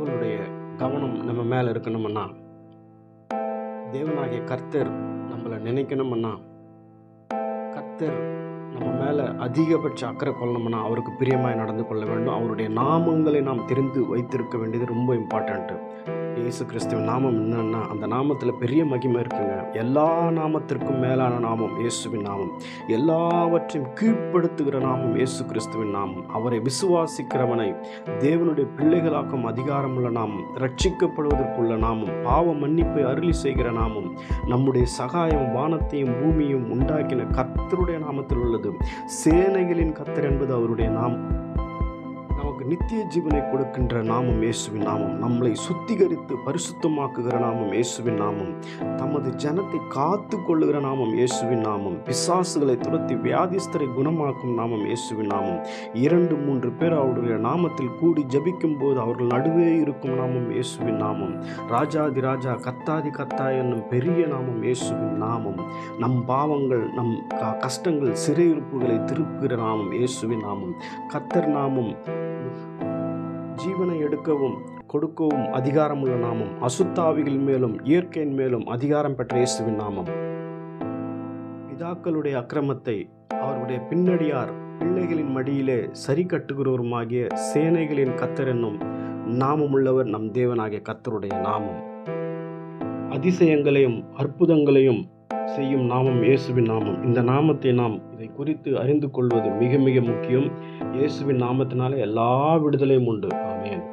கடவுளுடைய கவனம் நம்ம மேலே இருக்கணும்னா, தேவனாகிய கர்த்தர் நம்மளை நினைக்கணும்னா, கர்த்தர் நம்ம மேலே அதிகபட்ச அக்கறை கொள்ளணும்னா அவருக்கு பிரியமாய் நடந்து கொள்ள வேண்டும். அவருடைய நாமங்களை நாம் தெரிந்து வைத்திருக்க வேண்டியது ரொம்ப இம்பார்ட்டண்ட்டு. இயேசு கிறிஸ்துவின் நாமம் என்னன்னா, அந்த நாமத்தில் பெரிய மகிமை இருக்குங்க. எல்லா நாமத்திற்கும் மேலான நாமம் இயேசுவின் நாமம். எல்லாவற்றையும் கீழ்ப்படுத்துகிற நாமம் இயேசு கிறிஸ்துவின் நாமம். அவரை விசுவாசிக்கிறவனை தேவனுடைய பிள்ளைகளாக்கும் அதிகாரமுள்ள நாமம், ரட்சிக்கப்படுவதற்குள்ள நாமம், பாவ மன்னிப்பை அருளி செய்கிற நாமம், நம்முடைய சகாயம் வானத்தையும் பூமியும் உண்டாக்கின கர்த்தருடைய நாமத்தில் உள்ளது. சேனைகளின் கர்த்தர் என்பது அவருடைய நாமம். நமக்கு நித்திய ஜீவனை கொடுக்கின்ற நாமம் இயேசுவின் நாமம். நம்மளை சுத்திகரித்து பரிசுத்தமாக்குகிற நாமம் இயேசுவின் நாமம். தமது ஜனத்தை காத்து கொள்ளுகிற நாமம் இயேசுவின் நாமம். பிசாசுகளை துரத்தி வியாதிஸ்தரை குணமாக்கும் நாமம் இயேசுவின் நாமம். 2-3 பேர் அவருடைய நாமத்தில் கூடி ஜபிக்கும் போது அவர்கள் நடுவே இருக்கும் நாமம் இயேசுவின் நாமம். ராஜாதி ராஜா கத்தாதி கத்தா என்னும் பெரிய நாமம் இயேசுவின் நாமம். நம் பாவங்கள், நம் கஷ்டங்கள், சிறையிருப்புகளை திருப்புகிற நாமம் இயேசுவின் நாமம். கர்த்தர் நாமம் ஜீவனை எடுக்கவும் கொடுக்கவும் அதிகாரமுள்ள நாமம். அசுத்தாவிகள் மேலும் இயற்கையின் மேலும் அதிகாரம் பெற்ற இயேசுவின் நாமம். பிதாக்களுடைய அக்கிரமத்தை அவருடைய பின்னடியார் பிள்ளைகளின் மடியிலே சரி கட்டுகிறவருமாகிய சேனைகளின் கர்த்தர் என்னும் நாமமுள்ளவர் நம் தேவனாகிய கர்த்தருடைய நாமம். அதிசயங்களையும் அற்புதங்களையும் செய்யும் நாமம் இயேசுவின் நாமம். இந்த நாமத்தை நாம் இதை குறித்து அறிந்து கொள்வது மிக மிக முக்கியம். இயேசுவின் நாமத்தினால எல்லா விடுதலையும் உண்டு. ஆமென்.